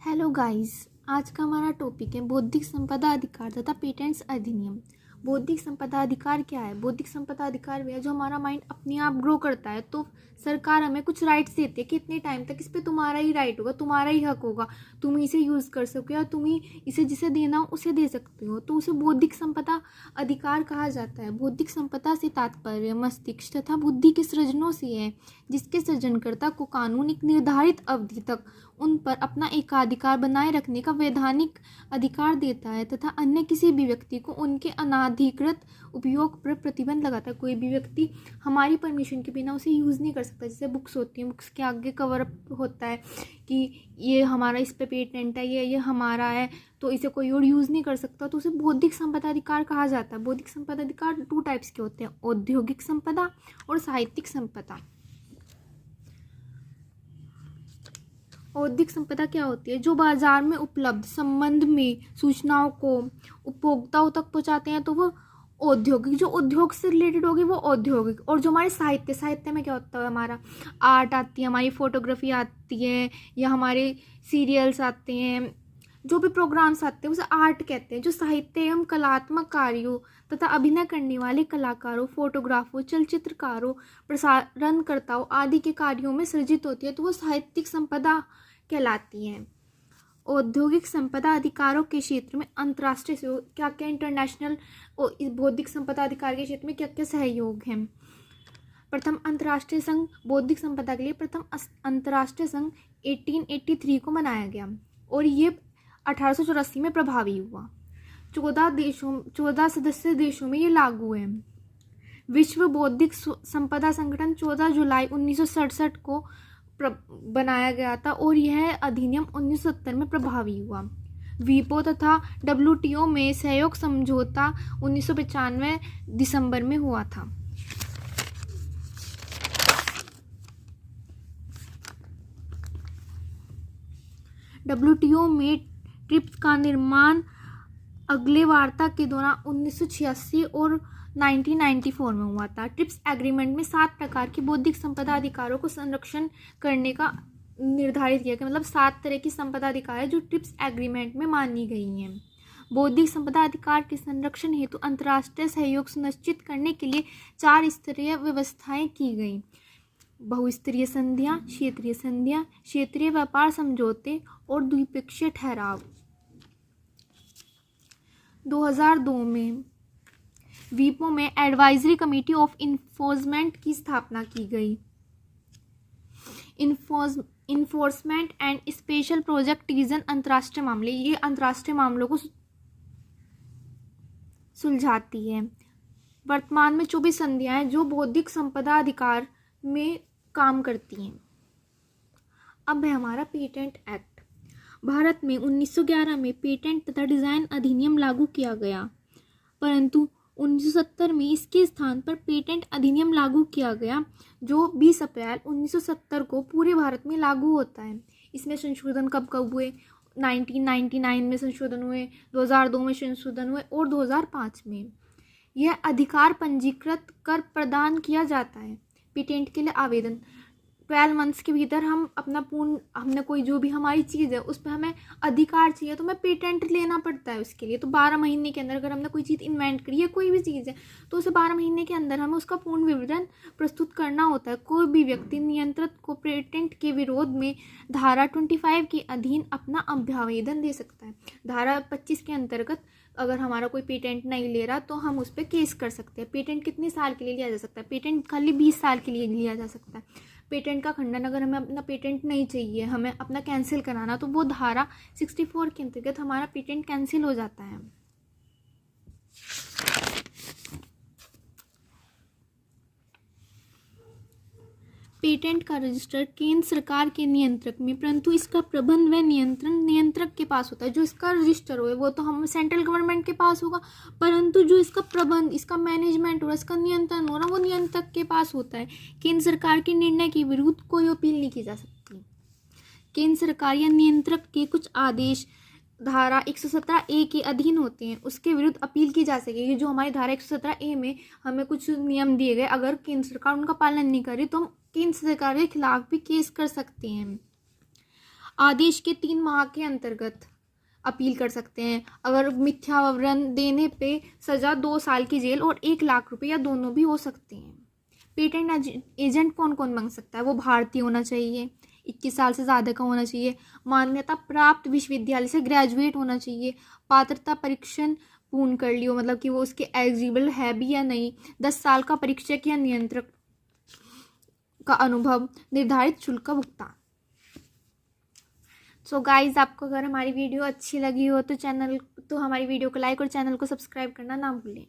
Hello guys. आज का हमारा टॉपिक है बौद्धिक संपदा अधिकार तथा पेटेंट्स अधिनियम। बौद्धिक संपदा अधिकार क्या है? बौद्धिक संपदा अधिकार वह है जो हमारा माइंड अपने आप ग्रो करता है। तो सरकार हमें कुछ राइट्स देती है कि इतने टाइम तक इस पे तुम्हारा ही राइट होगा, तुम्हारा ही हक होगा, तुम इसे यूज़ कर सको या तुम ही इसे जिसे देना हो उसे दे सकते हो। तो उसे बौद्धिक संपदा अधिकार कहा जाता है। बौद्धिक संपदा से तात्पर्य मस्तिष्क तथा बुद्धि के सृजनों से है, जिसके सृजनकर्ता को कानून एक निर्धारित अवधि तक उन पर अपना एकाधिकार बनाए रखने का वैधानिक अधिकार देता है तथा अन्य किसी भी व्यक्ति को उनके अनाधिकृत उपयोग पर प्रतिबंध लगाता है। कोई भी व्यक्ति हमारी परमिशन के बिना उसे यूज़ नहीं कर सकता। जैसे बुक्स होती हैं, बुक्स के आगे कवर अप होता है कि ये हमारा, इस पे पेटेंट है, ये हमारा है, तो इसे कोई और यूज़ नहीं कर सकता। तो उसे बौद्धिक संपदा अधिकार कहा जाता है। बौद्धिक संपदा अधिकार 2 टाइप्स के होते हैं, औद्योगिक संपदा और साहित्यिक संपदा। औद्योगिक संपदा क्या होती है? जो बाजार में उपलब्ध संबंध में सूचनाओं को उपभोक्ताओं तक पहुंचाते हैं तो वो औद्योगिक। जो उद्योग से रिलेटेड होगी वो औद्योगिक। और जो हमारे साहित्य में क्या होता है? हमारा आर्ट आती है, हमारी फोटोग्राफी आती है, या हमारे सीरियल्स आते हैं, जो भी प्रोग्राम्स आते हैं उसे आर्ट कहते हैं। जो साहित्य एवं कलात्मक कार्यों तथा अभिनय करने वाले कलाकारों, फोटोग्राफरों, चलचित्रकारों, प्रसारणकर्ताओं आदि के कार्यों में सृजित होती है तो वो साहित्यिक संपदा कहलाती हैं। औद्योगिक संपदा अधिकारों के क्षेत्र में अंतर्राष्ट्रीय सहयोग क्या क्या इंटरनेशनल और इस बौद्धिक संपदा अधिकार के क्षेत्र में क्या क्या सहयोग है? प्रथम अंतर्राष्ट्रीय संघ बौद्धिक संपदा के लिए प्रथम अंतर्राष्ट्रीय संघ 1883 को बनाया गया और ये 1884 में प्रभावी हुआ। 14 सदस्य देशों में ये लागू है। विश्व बौद्धिक संपदा संगठन 14 जुलाई 1967 को बनाया गया था और यह अधिनियम 1970 में प्रभावी हुआ। वीपो तथा WTO में सहयोग समझौता 1995 दिसंबर में हुआ था। WTO में ट्रिप्स का निर्माण अगले वार्ता के दौरान 1986 और 1994 में हुआ था। ट्रिप्स एग्रीमेंट में 7 प्रकार के बौद्धिक संपदा अधिकारों को संरक्षण करने का निर्धारित किया गया। मतलब 7 तरह की संपदा अधिकार है जो ट्रिप्स एग्रीमेंट में मानी गई हैं। बौद्धिक संपदा अधिकार के संरक्षण हेतु अंतर्राष्ट्रीय सहयोग सुनिश्चित करने के लिए 4 स्तरीय व्यवस्थाएं की गई। बहुस्तरीय संधियां, क्षेत्रीय संधियां, क्षेत्रीय व्यापार समझौते और द्विपक्षीय ठहराव। 2002 में वीपो में एडवाइजरी कमेटी ऑफ इन्फोर्समेंट की स्थापना की गई। Enforcement and special project division अंतर्राष्ट्रीय मामले, ये अंतर्राष्ट्रीय मामलों को सुलझाती है। वर्तमान में 24 संधियां हैं जो बौद्धिक संपदा अधिकार में काम करती हैं। अब है हमारा पेटेंट एक्ट। भारत में 1911 में पेटेंट तथा डिज़ाइन अधिनियम लागू किया गया, परंतु 1970 में इसके स्थान पर पेटेंट अधिनियम लागू किया गया जो 20 अप्रैल 1970 को पूरे भारत में लागू होता है। इसमें संशोधन कब कब हुए? 1999 में संशोधन हुए, 2002 में संशोधन हुए और 2005 में। यह अधिकार पंजीकृत कर प्रदान किया जाता है। पेटेंट के लिए आवेदन 12 मंथ्स के भीतर हम अपना हमने कोई जो भी हमारी चीज़ है उस पर हमें अधिकार चाहिए तो हमें पेटेंट लेना पड़ता है उसके लिए। तो 12 महीने के अंदर अगर हमने कोई चीज़ इन्वेंट करी है, कोई भी चीज़ है, तो उसे 12 महीने के अंदर हमें उसका पूर्ण विवरण प्रस्तुत करना होता है। कोई भी व्यक्ति नियंत्रक को पेटेंट के विरोध में धारा 25 के अधीन अपना अभ्यावेदन दे सकता है। धारा 25 के अंतर्गत अगर हमारा कोई पेटेंट नहीं ले रहा तो हम उस पर केस कर सकते हैं। पेटेंट कितने साल के लिए लिया जा सकता है? पेटेंट खाली 20 साल के लिए लिया जा सकता है। पेटेंट का खंडन, अगर हमें अपना पेटेंट नहीं चाहिए, हमें अपना कैंसिल कराना, तो वो धारा 64 के अंतर्गत हमारा पेटेंट कैंसिल हो जाता है। पेटेंट का रजिस्टर केंद्र सरकार के नियंत्रक में, परंतु इसका प्रबंध व नियंत्रण नियंत्रक के पास होता है। जो इसका रजिस्टर हो वो तो हम सेंट्रल गवर्नमेंट के पास होगा, परंतु जो इसका प्रबंध, इसका मैनेजमेंट और इसका नियंत्रण हो रहा वो नियंत्रक के पास होता है। केंद्र सरकार के निर्णय के विरुद्ध कोई अपील नहीं की जा सकती। केंद्र सरकार या नियंत्रक के कुछ आदेश धारा 117A के अधीन होते हैं, उसके विरुद्ध अपील की जा सकेगी। जो हमारी धारा 117A में हमें कुछ नियम दिए गए, अगर केंद्र सरकार उनका पालन नहीं करे तो हम केंद्र सरकार के खिलाफ भी केस कर सकते हैं। आदेश के 3 माह के अंतर्गत अपील कर सकते हैं। अगर मिथ्या विवरण देने पे सज़ा 2 साल की जेल और 1 लाख रुपए या दोनों भी हो सकते हैं। पेटेंट एजेंट कौन कौन बन सकता है? वो भारतीय होना चाहिए, 21 साल से ज़्यादा का होना चाहिए, मान्यता प्राप्त विश्वविद्यालय से ग्रेजुएट होना चाहिए, पात्रता परीक्षण पूर्ण कर लियो, मतलब कि वो उसके एलिजिबल है भी या नहीं, 10 साल का परीक्षक या नियंत्रक का अनुभव, निर्धारित शुल्क का भुगतान। सो गाइज, आपको अगर हमारी वीडियो अच्छी लगी हो तो हमारी वीडियो को लाइक और चैनल को सब्सक्राइब करना ना भूलें।